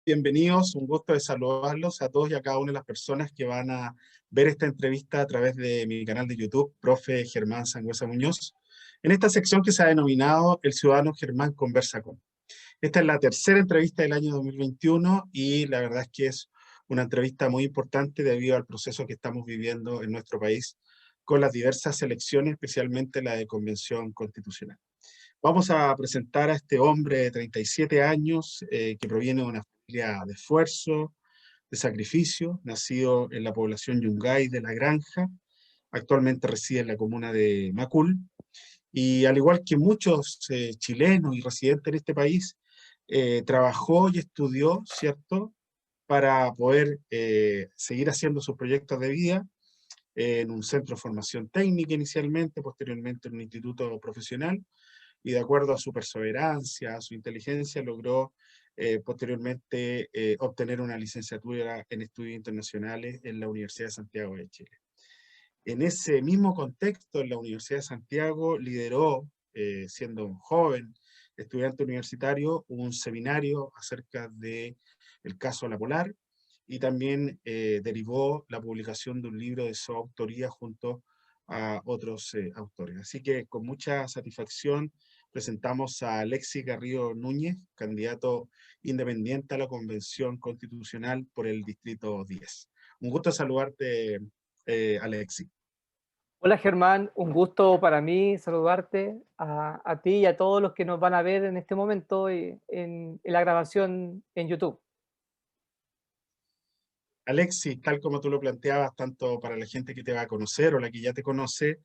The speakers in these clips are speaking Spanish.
Bienvenidos, un gusto de saludarlos a todos y a cada una de las personas que van a ver esta entrevista a través de mi canal de YouTube, Profe Germán Sangüesa Muñoz, en esta sección que se ha denominado El Ciudadano Germán Conversa con. Esta es la tercera entrevista del año 2021 y la verdad es que es una entrevista muy importante debido al proceso que estamos viviendo en nuestro país con las diversas elecciones, especialmente la de convención constitucional. Vamos a presentar a este hombre de 37 años que proviene de una familia de esfuerzo, de sacrificio, nacido en la población Yungay de La Granja, actualmente reside en la comuna de Macul, y al igual que muchos chilenos y residentes en este país, trabajó y estudió, ¿cierto?, para poder seguir haciendo sus proyectos de vida en un centro de formación técnica inicialmente, posteriormente en un instituto profesional, y de acuerdo a su perseverancia, a su inteligencia, logró posteriormente obtener una licenciatura en estudios internacionales en la Universidad de Santiago de Chile. En ese mismo contexto, en la Universidad de Santiago, lideró, siendo un joven estudiante universitario, un seminario acerca del caso La Polar, y también derivó la publicación de un libro de su autoría junto a otros autores. Así que con mucha satisfacción presentamos a Alexis Garrido Núñez, candidato independiente a la Convención Constitucional por el Distrito 10. Un gusto saludarte, Alexis. Hola Germán, un gusto para mí saludarte a ti y a todos los que nos van a ver en este momento en la grabación en YouTube. Alexis, tal como tú lo planteabas, tanto para la gente que te va a conocer o la que ya te conoce,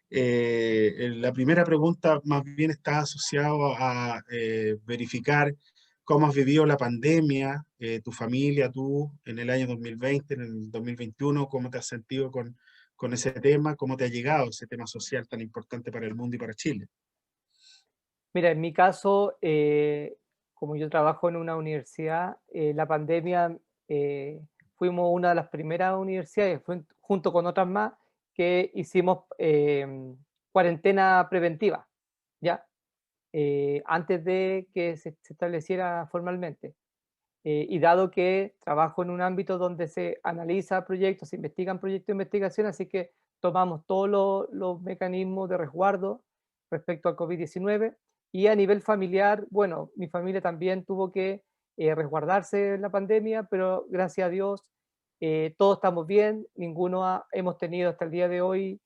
la primera pregunta más bien está asociado a verificar cómo has vivido la pandemia, tu familia, tú, en el año 2020, en el 2021, cómo te has sentido con ese tema, cómo te ha llegado ese tema social tan importante para el mundo y para Chile. Mira, en mi caso, como yo trabajo en una universidad, la pandemia, fuimos una de las primeras universidades, junto con otras más, que hicimos cuarentena preventiva, ¿ya? Antes de que se estableciera formalmente. Y dado que trabajo en un ámbito donde se analiza proyectos, se investigan proyectos de investigación, así que tomamos todos los mecanismos de resguardo respecto al COVID-19. Y a nivel familiar, bueno, mi familia también tuvo que resguardarse en la pandemia, pero gracias a Dios todos estamos bien, hemos tenido hasta el día de hoy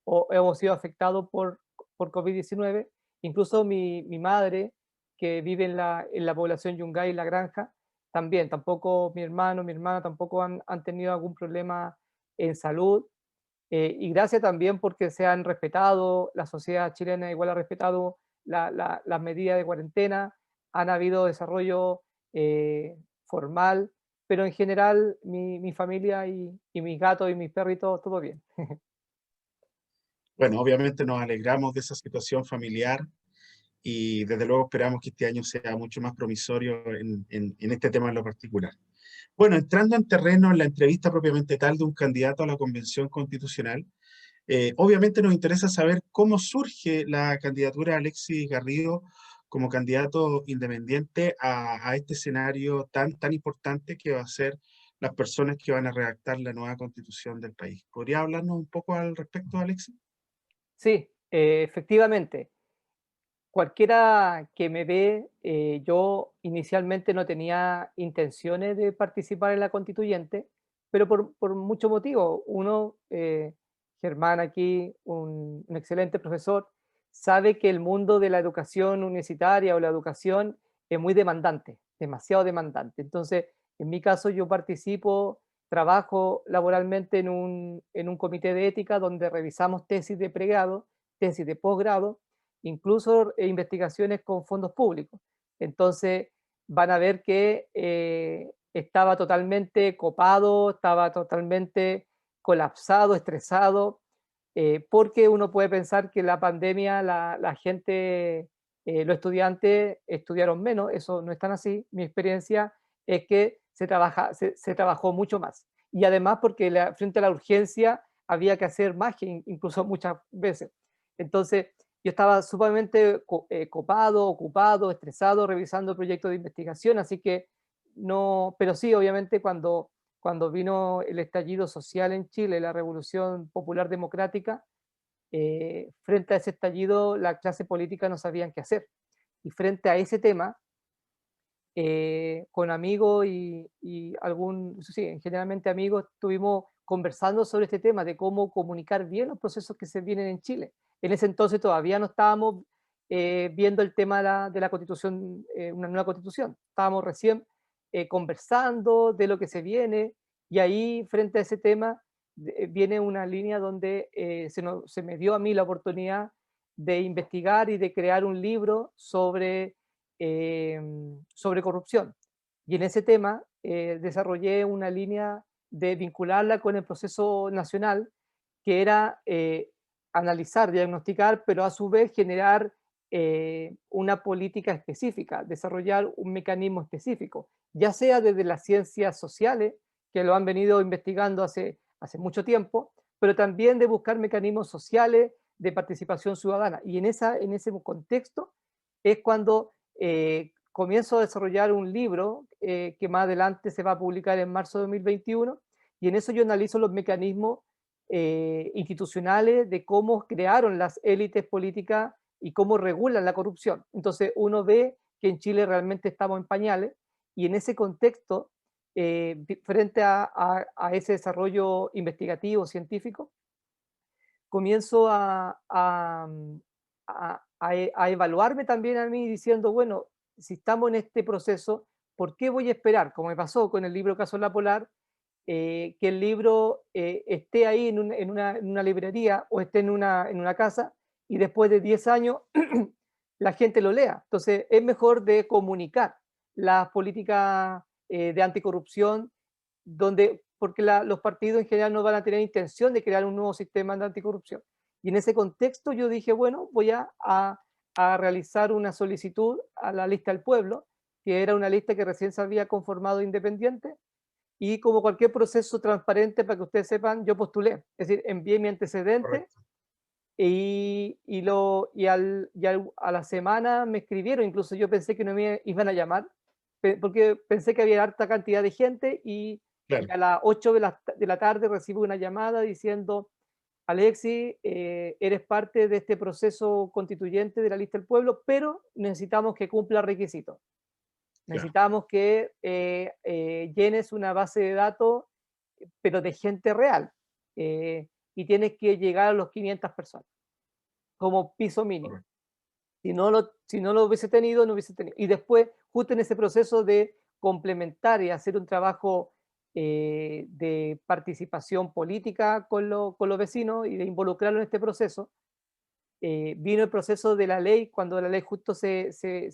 o hemos sido afectados por COVID-19. Incluso mi madre, que vive en la población Yungay, en La Granja, también, tampoco mi hermano, mi hermana tampoco han tenido algún problema en salud. Y gracias también porque se han respetado, la sociedad chilena igual ha respetado las medidas de cuarentena, han habido desarrollo formal, pero en general mi familia y mis gatos y mis perritos, todo bien. Bueno, obviamente nos alegramos de esa situación familiar y desde luego esperamos que este año sea mucho más promisorio en este tema en lo particular. Bueno, entrando en terreno en la entrevista propiamente tal de un candidato a la Convención Constitucional, obviamente nos interesa saber cómo surge la candidatura de Alexis Garrido como candidato independiente a este escenario tan importante que va a ser las personas que van a redactar la nueva constitución del país. ¿Podría hablarnos un poco al respecto, Alexis? Sí, efectivamente. Cualquiera que me ve, yo inicialmente no tenía intenciones de participar en la constituyente, pero por muchos motivos. Uno, Germán aquí, un excelente profesor, sabe que el mundo de la educación universitaria o la educación es muy demandante, demasiado demandante. Entonces, en mi caso, yo participo, trabajo laboralmente en un comité de ética donde revisamos tesis de pregrado, tesis de posgrado, incluso investigaciones con fondos públicos. Entonces, van a ver que estaba totalmente copado, estaba totalmente colapsado, estresado, porque uno puede pensar que la pandemia, la gente, los estudiantes estudiaron menos, eso no es tan así. Mi experiencia es que se trabajó mucho más. Y además porque frente a la urgencia había que hacer más, que incluso muchas veces. Entonces, yo estaba sumamente copado, ocupado, estresado, revisando proyectos de investigación, así que no, pero sí, obviamente cuando vino el estallido social en Chile, la Revolución Popular Democrática, frente a ese estallido la clase política no sabían qué hacer. Y frente a ese tema, con amigos y algún, sí, generalmente amigos, estuvimos conversando sobre este tema de cómo comunicar bien los procesos que se vienen en Chile. En ese entonces todavía no estábamos viendo el tema de la constitución, una nueva constitución. Estábamos recién conversando de lo que se viene y ahí frente a ese tema viene una línea donde se me dio a mí la oportunidad de investigar y de crear un libro sobre corrupción. Y en ese tema desarrollé una línea de vincularla con el proceso nacional, que era analizar, diagnosticar, pero a su vez generar una política específica, desarrollar un mecanismo específico, ya sea desde las ciencias sociales, que lo han venido investigando hace mucho tiempo, pero también de buscar mecanismos sociales de participación ciudadana. Y en ese contexto es cuando comienzo a desarrollar un libro que más adelante se va a publicar en marzo de 2021, y en eso yo analizo los mecanismos institucionales de cómo crearon las élites políticas y cómo regulan la corrupción. Entonces uno ve que en Chile realmente estamos en pañales, y en ese contexto, frente a ese desarrollo investigativo, científico, comienzo a evaluarme también a mí diciendo, bueno, si estamos en este proceso, ¿por qué voy a esperar, como me pasó con el libro Caso La Polar, que el libro esté ahí en una librería o esté en una casa y después de 10 años la gente lo lea? Entonces es mejor de comunicar las políticas de anticorrupción, porque los partidos en general no van a tener intención de crear un nuevo sistema de anticorrupción. Y en ese contexto yo dije, bueno, voy a realizar una solicitud a la lista del pueblo, que era una lista que recién se había conformado independiente, y como cualquier proceso transparente, para que ustedes sepan, yo postulé, es decir, envié mi antecedente Correcto. a la semana me escribieron, incluso yo pensé que no me iban a llamar, porque pensé que había harta cantidad de gente, y Claro, a las 8 de la tarde recibo una llamada diciendo, Alexis, eres parte de este proceso constituyente de la lista del pueblo, pero necesitamos que cumpla requisitos. claro. Necesitamos que llenes una base de datos, pero de gente real, y tienes que llegar a los 500 personas como piso mínimo. Correcto. Si no lo hubiese tenido, no hubiese tenido. Y después, justo en ese proceso de complementar y hacer un trabajo de participación política con los vecinos y de involucrarlo en este proceso, vino el proceso de la ley, cuando la ley justo se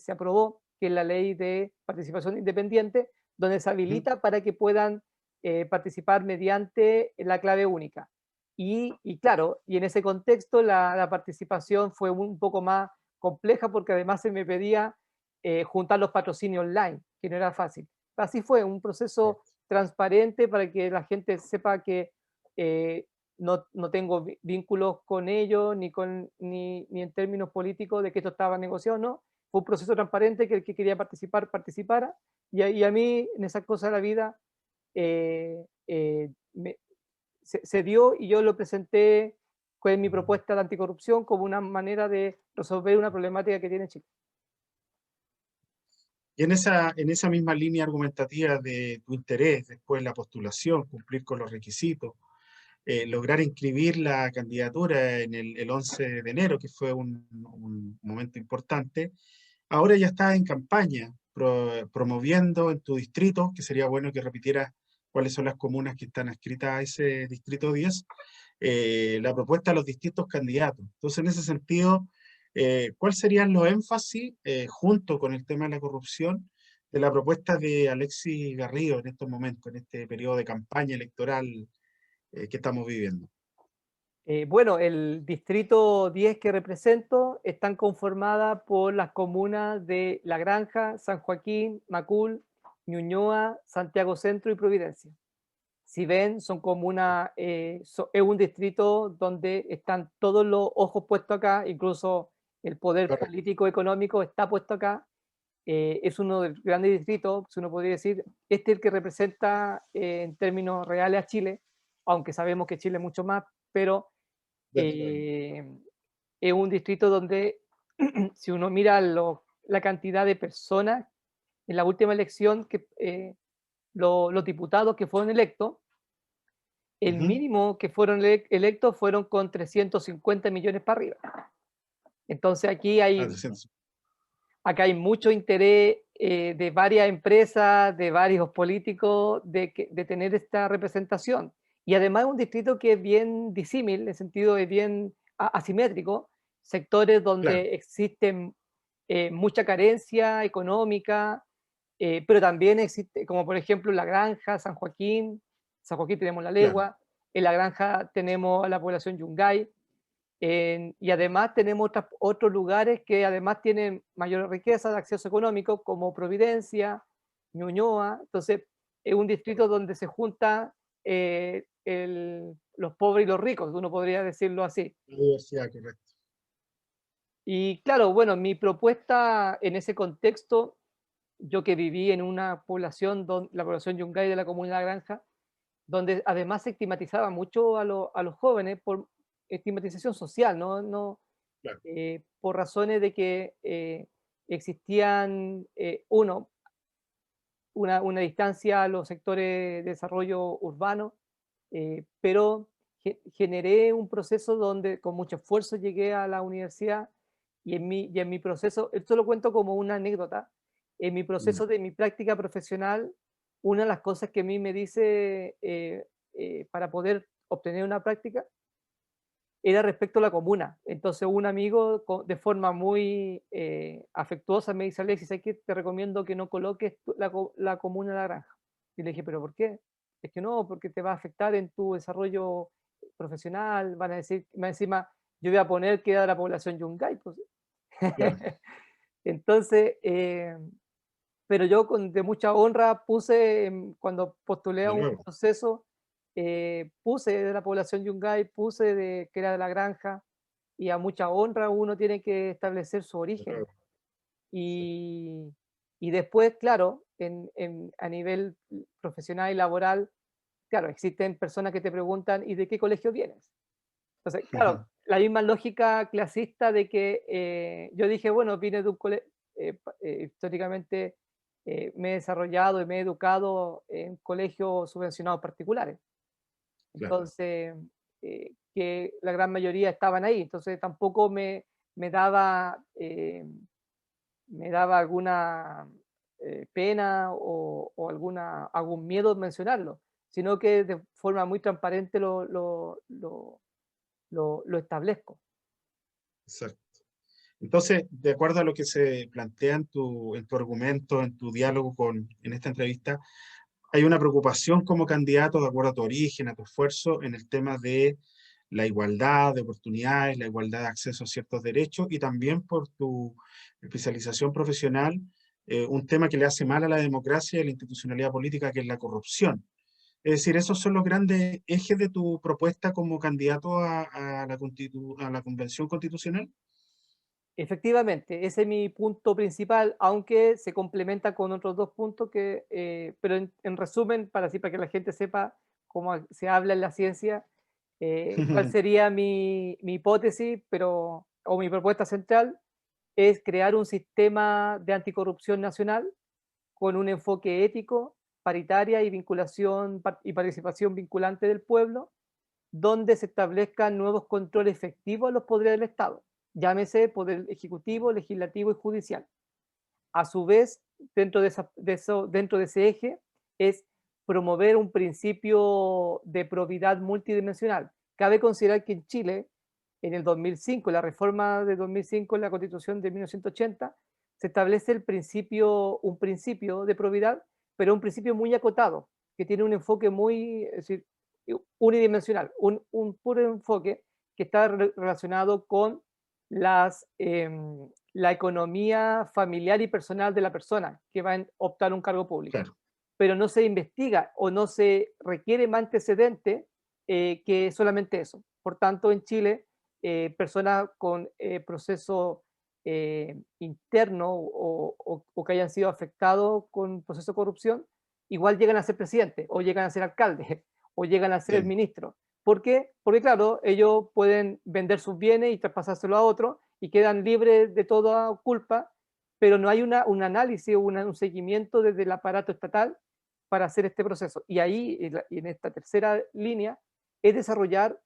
aprobó, que es la ley de participación independiente, donde se Ujú. habilita para que puedan participar mediante la clave única. Y claro, y en ese contexto la participación fue un poco más compleja, porque además se me pedía juntar los patrocinios online, que no era fácil. Así fue, un proceso Correcto. transparente para que la gente sepa que eh, no tengo vínculos con ellos, ni en términos políticos de que esto estaba negociado, no. Fue un proceso transparente, que el que quería participar, participara, y a mí en esas cosas de la vida eh, eh, me- se dio, y yo lo presenté con mi propuesta de anticorrupción como una manera de resolver una problemática que tiene Chile. Y en esa misma línea argumentativa de tu interés, después la postulación, cumplir con los requisitos, lograr inscribir la candidatura en el 11 de enero, que fue un momento importante, ahora ya estás en campaña, promoviendo en tu distrito, que sería bueno que repitieras cuáles son las comunas que están adscritas a ese distrito 10, la propuesta de los distintos candidatos. Entonces, en ese sentido, ¿cuáles serían los énfasis, junto con el tema de la corrupción, de la propuesta de Alexis Garrido en estos momentos, en este periodo de campaña electoral que estamos viviendo? Bueno, el distrito 10 que represento están conformadas por las comunas de La Granja, San Joaquín, Macul, Ñuñoa, Santiago Centro y Providencia. Si ven, son comunas, es un distrito donde están todos los ojos puestos acá, incluso el poder Correcto. político económico está puesto acá, es uno de los grandes distritos, si uno podría decir, este es el que representa en términos reales a Chile, aunque sabemos que Chile es mucho más, pero Naturalmente. eh, es un distrito donde si uno mira la cantidad de personas en la última elección, los diputados que fueron electos, el Ujú. mínimo que fueron electos fueron con 350 millones para arriba. Entonces Ah, 300. acá hay mucho interés de varias empresas, de varios políticos, de tener esta representación. Y además es un distrito que es bien disímil, en el sentido de bien asimétrico, sectores Claro, donde existen mucha carencia económica, pero también existe, como por ejemplo La Granja, San Joaquín tenemos La claro, Legua, en La Granja tenemos a la población Yungay, y además tenemos otros lugares que además tienen mayor riqueza de acceso económico, como Providencia, Ñuñoa. Entonces, es un distrito correcto. donde se juntan los pobres y los ricos, uno podría decirlo así. La diversidad, correcto. Y claro, bueno, mi propuesta en ese contexto, yo que viví en una población, la población Yungay de la comuna de La Granja, donde además se estigmatizaba mucho a los jóvenes por estigmatización social, no, Claro, por razones de que existían, uno, una distancia a los sectores de desarrollo urbano, pero generé un proceso donde con mucho esfuerzo llegué a la universidad y en mi proceso, esto lo cuento como una anécdota, en mi ya, proceso de mi práctica profesional, una de las cosas que a mí me dice para poder obtener una práctica era respecto a la comuna. Entonces un amigo de forma muy afectuosa me dice, Alexis, ¿sabes qué? Te recomiendo que no coloques la comuna de La Granja. Y le dije, ¿pero por qué? Es que no, porque te va a afectar en tu desarrollo profesional, van a decir, más encima, yo voy a poner que era la población Yungay, pues. claro, Entonces, pero yo de mucha honra puse, cuando postulé a de un nuevo, proceso, puse de la población Yungay, puse de que era de La Granja, y a mucha honra uno tiene que establecer su de origen. nuevo. Sí, Y, y después, claro, a nivel profesional y laboral, claro, existen personas que te preguntan, ¿y de qué colegio vienes? Entonces, claro, la misma lógica clasista de que yo dije, bueno, vine de un colegio, históricamente me he desarrollado y me he educado en colegios subvencionados particulares. claro, Entonces, que la gran mayoría estaban ahí, entonces tampoco me daba, me daba alguna pena o algún miedo mencionarlo, sino que de forma muy transparente lo establezco. exacto. Entonces, de acuerdo a lo que se plantea en tu argumento, en tu diálogo en esta entrevista, hay una preocupación como candidato, de acuerdo a tu origen, a tu esfuerzo, en el tema de la igualdad de oportunidades, la igualdad de acceso a ciertos derechos y también por tu especialización profesional, un tema que le hace mal a la democracia y a la institucionalidad política, que es la corrupción. Es decir, esos son los grandes ejes de tu propuesta como candidato a la Convención Constitucional. Efectivamente, ese es mi punto principal, aunque se complementa con otros dos puntos pero en resumen, para que la gente sepa cómo se habla en la ciencia, cuál sería mi hipótesis, o mi propuesta central, es crear un sistema de anticorrupción nacional con un enfoque ético, paritaria y y participación vinculante del pueblo, donde se establezcan nuevos controles efectivos a los poderes del Estado, llámese poder ejecutivo, legislativo y judicial. A su vez, dentro de ese eje, es promover un principio de probidad multidimensional. Cabe considerar que en Chile, en el 2005, la reforma de 2005 en la Constitución de 1980, se establece un principio de probidad, pero un principio muy acotado, que tiene un enfoque muy, es decir, unidimensional, un puro enfoque que está relacionado con la economía familiar y personal de la persona que va a optar un cargo público, Claro, pero no se investiga o no se requiere más antecedente que solamente eso. Por tanto, en Chile, personas con proceso interno o que hayan sido afectados con proceso de corrupción, igual llegan a ser presidente o llegan a ser alcalde o llegan a ser Sí, ministro. ¿Por qué? Porque claro, ellos pueden vender sus bienes y traspasárselo a otro y quedan libres de toda culpa, pero no hay un análisis o un seguimiento desde el aparato estatal para hacer este proceso. Y ahí, en esta tercera línea, es desarrollar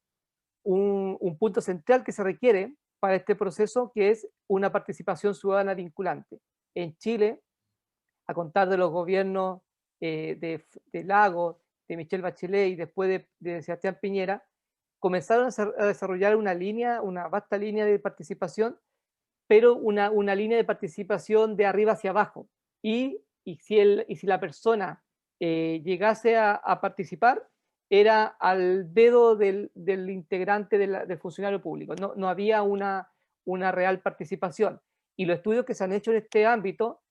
un punto central que se requiere para este proceso, que es una participación ciudadana vinculante. En Chile, a contar de los gobiernos de Lagos, de Michelle Bachelet y después de Sebastián Piñera, comenzaron a desarrollar una línea, una vasta línea de participación, pero una línea de participación de arriba hacia abajo. Y si la persona llegase a participar, era al dedo del integrante del funcionario público. No había una real participación. Y los estudios que se han hecho en este ámbito,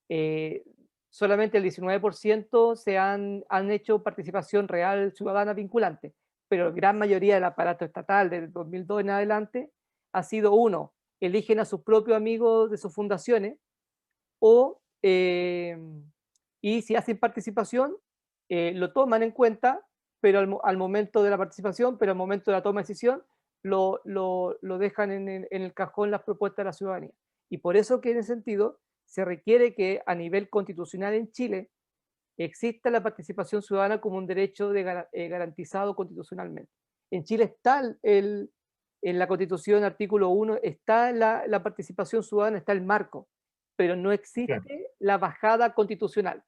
eh, solamente el 19% han hecho participación real ciudadana vinculante, pero la gran mayoría del aparato estatal del 2002 en adelante ha sido uno, eligen a sus propios amigos de sus fundaciones o, y si hacen participación, lo toman en cuenta, pero al momento de la participación, pero al momento de la toma de decisión, lo dejan en el cajón las propuestas de la ciudadanía. Y por eso que en ese sentido se requiere que a nivel constitucional en Chile exista la participación ciudadana como un derecho garantizado constitucionalmente. En Chile está en la Constitución, artículo 1, está la participación ciudadana, está el marco, pero no claro. existe la bajada constitucional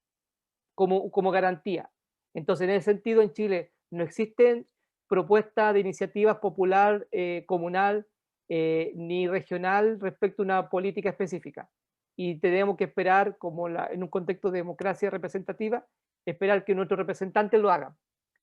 como garantía. Entonces, en ese sentido, en Chile no existen propuestas de iniciativas popular, comunal, ni regional respecto a una política específica. Y tenemos que esperar, como en un contexto de democracia representativa, esperar que nuestros representantes lo hagan.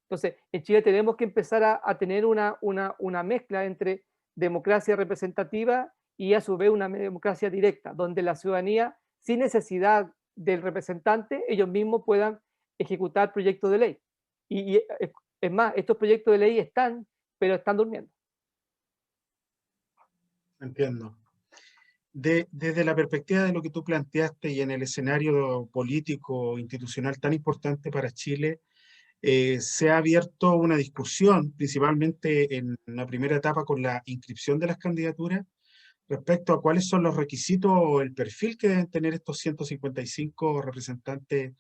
Entonces, en Chile tenemos que empezar a tener una mezcla entre democracia representativa y a su vez una democracia directa, donde la ciudadanía, sin necesidad del representante, ellos mismos puedan ejecutar proyectos de ley. Es más, estos proyectos de ley están, pero están durmiendo. Entiendo. Desde la perspectiva de lo que tú planteaste y en el escenario político institucional tan importante para Chile, se ha abierto una discusión, principalmente en la primera etapa con la inscripción de las candidaturas, respecto a cuáles son los requisitos o el perfil que deben tener estos 155 representantes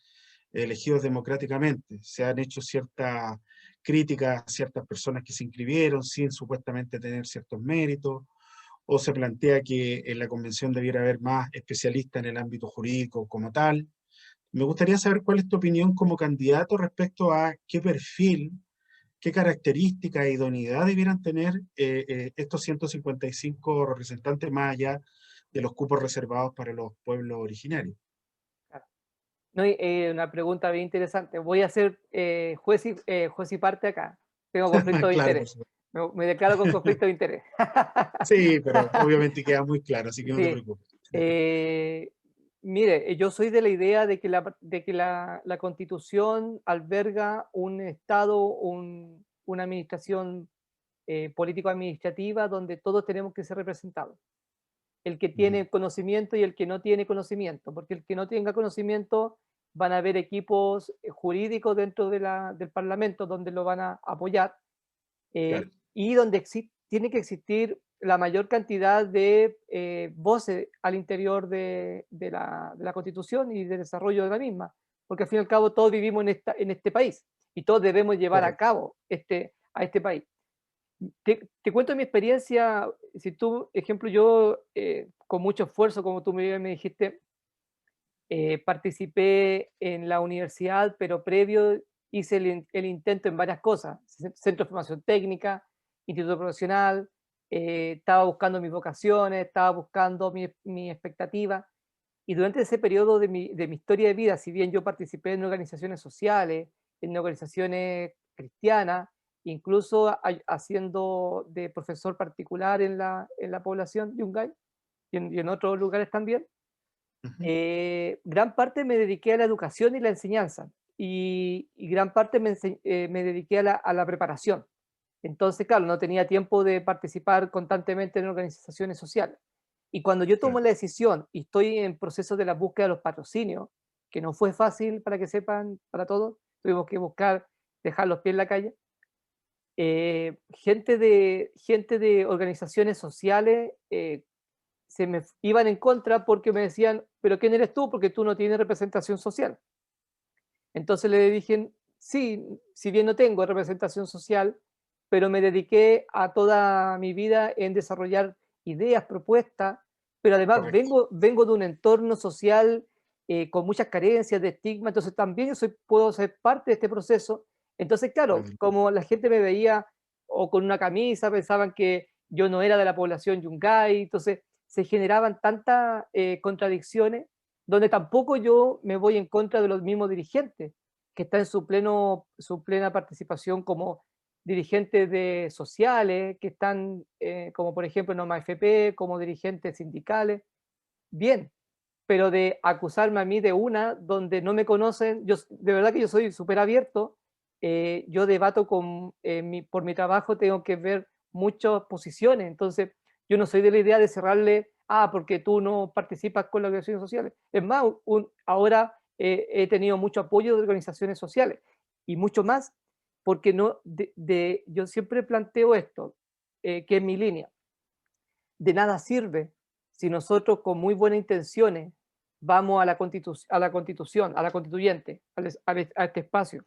elegidos democráticamente. Se han hecho ciertas críticas a ciertas personas que se inscribieron sin supuestamente tener ciertos méritos, o se plantea que en la convención debiera haber más especialistas en el ámbito jurídico como tal. Me gustaría saber cuál es tu opinión como candidato respecto a qué perfil, qué características e idoneidad debieran tener estos 155 representantes más allá de los cupos reservados para los pueblos originarios. No, una pregunta bien interesante. Voy a ser juez y parte acá. Tengo conflicto de Claro, por interés. supuesto. Me declaro con conflicto de interés. Sí, pero obviamente queda muy claro, así que no te Sí. preocupes. Eh, Mire, yo soy de la idea de que la Constitución alberga un Estado, una administración político-administrativa donde todos tenemos que ser representados. El que Ujú. tiene conocimiento y el que no tiene conocimiento, porque el que no tenga conocimiento van a haber equipos jurídicos dentro del Parlamento donde lo van a apoyar, Claro, y donde tiene que existir la mayor cantidad de voces al interior de la Constitución y del desarrollo de la misma, porque al fin y al cabo todos vivimos en este país y todos debemos llevar a correcto. cabo a este país. Te cuento mi experiencia, si tú, ejemplo, yo con mucho esfuerzo, como tú me dijiste, participé en la universidad, pero previo hice el intento en varias cosas, centro de formación técnica, instituto profesional, estaba buscando mis vocaciones, estaba buscando mi expectativa, y durante ese periodo de mi historia de vida, si bien yo participé en organizaciones sociales, en organizaciones cristianas, incluso haciendo de profesor particular en la población de Yungay y en otros lugares también, Ujú. gran parte me dediqué a la educación y la enseñanza, y gran parte me dediqué a la preparación. Entonces, claro, no tenía tiempo de participar constantemente en organizaciones sociales. Y cuando yo tomo claro, la decisión y estoy en proceso de la búsqueda de los patrocinios, que no fue fácil para que sepan, para todos, tuvimos que buscar, dejar los pies en la calle, gente de organizaciones sociales se me iban en contra porque me decían, pero ¿quién eres tú? Porque tú no tienes representación social. Entonces le dije, sí, si bien no tengo representación social, pero me dediqué a toda mi vida en desarrollar ideas, propuestas, pero además correcto. vengo de un entorno social con muchas carencias, de estigma, entonces también yo puedo ser parte de este proceso. Entonces, claro, Desde luego. como la gente me veía o con una camisa, pensaban que yo no era de la población yungay, entonces se generaban tantas contradicciones donde tampoco yo me voy en contra de los mismos dirigentes, que están en su plena participación como dirigentes de sociales, que están, como por ejemplo en OMA-FP, como dirigentes sindicales, bien, pero de acusarme a mí de una donde no me conocen, yo de verdad que yo soy súper abierto, yo debato por mi trabajo, tengo que ver muchas posiciones, entonces yo no soy de la idea de cerrarle, porque tú no participas con las organizaciones sociales. Es más, ahora he tenido mucho apoyo de organizaciones sociales y mucho más, porque no, yo siempre planteo esto, que es mi línea, de nada sirve si nosotros con muy buenas intenciones vamos a la constitución, a la constituyente, a este espacio,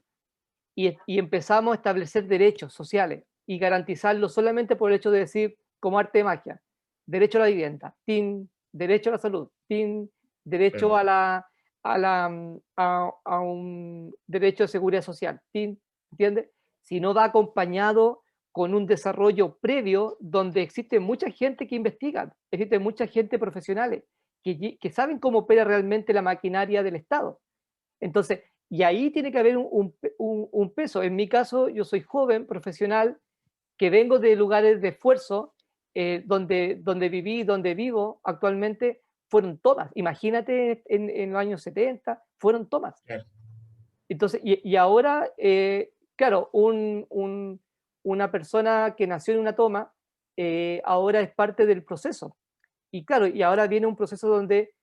y empezamos a establecer derechos sociales y garantizarlos solamente por el hecho de decir, como arte de magia, derecho a la vivienda, tin, derecho a la salud, tin, derecho Claro, a un derecho de seguridad social, tin, ¿entiendes? Si no va acompañado con un desarrollo previo donde existe mucha gente que investiga, existe mucha gente profesionales que saben cómo opera realmente la maquinaria del Estado. Entonces, y ahí tiene que haber un peso. En mi caso, yo soy joven, profesional, que vengo de lugares de esfuerzo, donde viví, donde vivo actualmente, fueron tomas. Imagínate en los años 70, fueron tomas. claro, Entonces, y ahora, claro, una persona que nació en una toma, ahora es parte del proceso. Y claro, y ahora viene un proceso donde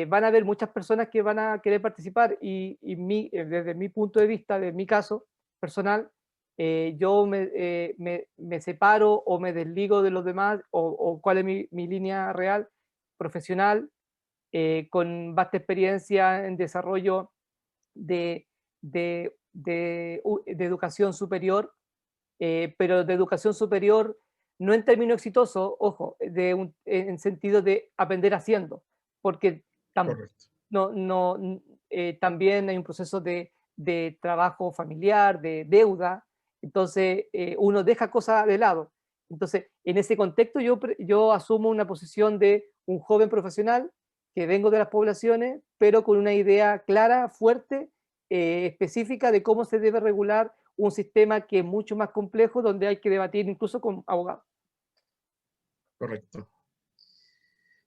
van a haber muchas personas que van a querer participar desde mi punto de vista, de mi caso personal, yo me separo o me desligo de los demás o cuál es mi línea real, profesional, con vasta experiencia en desarrollo de, de educación superior, pero de educación superior no en términos exitosos, ojo, en sentido de aprender haciendo, porque tam- correcto. no, no, también hay un proceso de trabajo familiar, de deuda, entonces uno deja cosas de lado. Entonces, en ese contexto yo asumo una posición de un joven profesional que vengo de las poblaciones, pero con una idea clara, fuerte, específica de cómo se debe regular un sistema que es mucho más complejo, donde hay que debatir incluso con abogados. Correcto.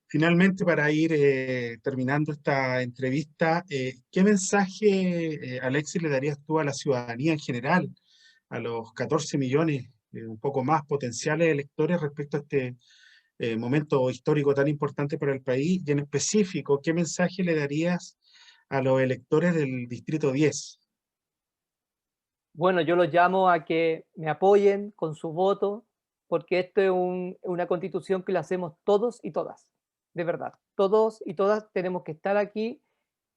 Finalmente, para ir terminando esta entrevista, ¿qué mensaje, Alexis, le darías tú a la ciudadanía en general, a los 14 millones, un poco más potenciales electores respecto a este momento histórico tan importante para el país? Y en específico, ¿qué mensaje le darías a los electores del Distrito 10? Bueno, yo los llamo a que me apoyen con su voto, porque esto es una constitución que la hacemos todos y todas, de verdad. Todos y todas tenemos que estar aquí.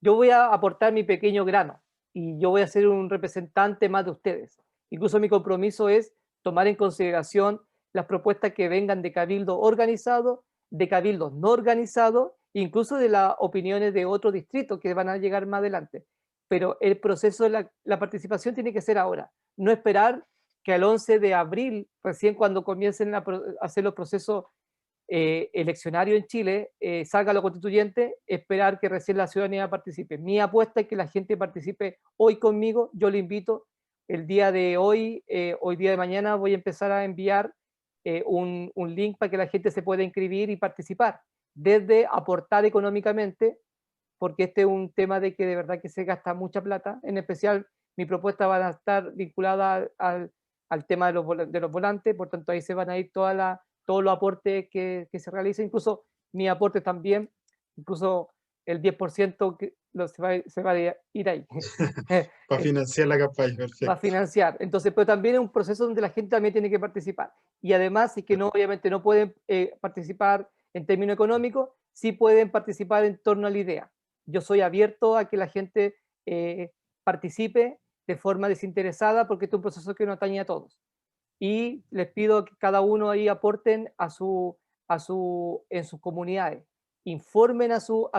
Yo voy a aportar mi pequeño grano y yo voy a ser un representante más de ustedes. Incluso mi compromiso es tomar en consideración las propuestas que vengan de cabildo organizado, de cabildos no organizados, incluso de las opiniones de otros distritos que van a llegar más adelante. Pero el proceso de la participación tiene que ser ahora, no esperar que al 11 de abril, recién cuando comiencen a hacer los procesos eleccionarios en Chile, salga lo constituyente, esperar que recién la ciudadanía participe. Mi apuesta es que la gente participe hoy conmigo, yo le invito, el día de hoy, hoy día de mañana voy a empezar a enviar un link para que la gente se pueda inscribir y participar, desde aportar económicamente, porque este es un tema de que de verdad que se gasta mucha plata, en especial mi propuesta va a estar vinculada al tema de los volantes, por tanto ahí se van a ir todos los aportes que se realicen, incluso mi aporte también, incluso el 10% se va a ir ahí. Para financiar la campaña, Va a perfecto. financiar. Entonces, pero también es un proceso donde la gente también tiene que participar. Y además, si que no, obviamente no pueden participar en términos económicos, sí pueden participar en torno a la idea. Yo soy abierto a que la gente participe de forma desinteresada porque este es un proceso que nos atañe a todos. Y les pido que cada uno ahí aporten en sus comunidades. Informen a su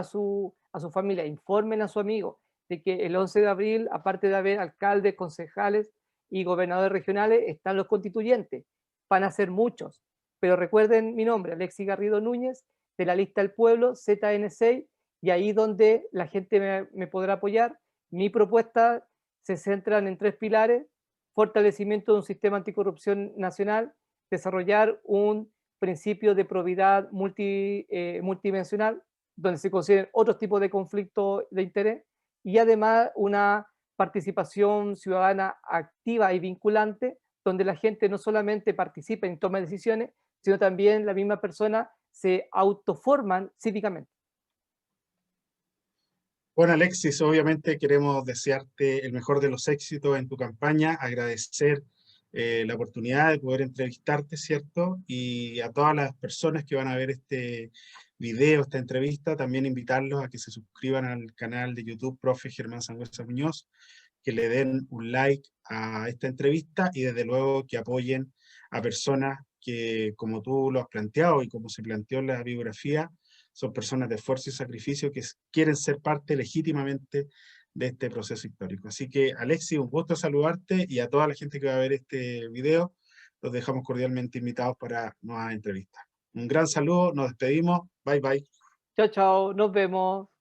familia, informen a su amigo de que el 11 de abril, aparte de haber alcaldes, concejales y gobernadores regionales, están los constituyentes. Van a ser muchos. Pero recuerden mi nombre, Alexis Garrido Núñez, de la lista del pueblo, ZN6, y ahí donde la gente me podrá apoyar. Mi propuesta se centra en tres pilares: fortalecimiento de un sistema anticorrupción nacional, desarrollar un principio de probidad multidimensional, donde se consideren otros tipos de conflictos de interés, y además una participación ciudadana activa y vinculante, donde la gente no solamente participa en toma de decisiones, sino también la misma persona se autoforman cívicamente. Bueno, Alexis, obviamente queremos desearte el mejor de los éxitos en tu campaña, agradecer la oportunidad de poder entrevistarte, ¿cierto? Y a todas las personas que van a ver este video, esta entrevista, también invitarlos a que se suscriban al canal de YouTube Profe Germán Sangüesa Muñoz, que le den un like a esta entrevista y desde luego que apoyen a personas que, como tú lo has planteado y como se planteó en la biografía, son personas de esfuerzo y sacrificio que quieren ser parte legítimamente de este proceso histórico. Así que, Alexis, un gusto saludarte y a toda la gente que va a ver este video, los dejamos cordialmente invitados para nuevas entrevistas. Un gran saludo, nos despedimos, bye bye. Chao, chao, nos vemos.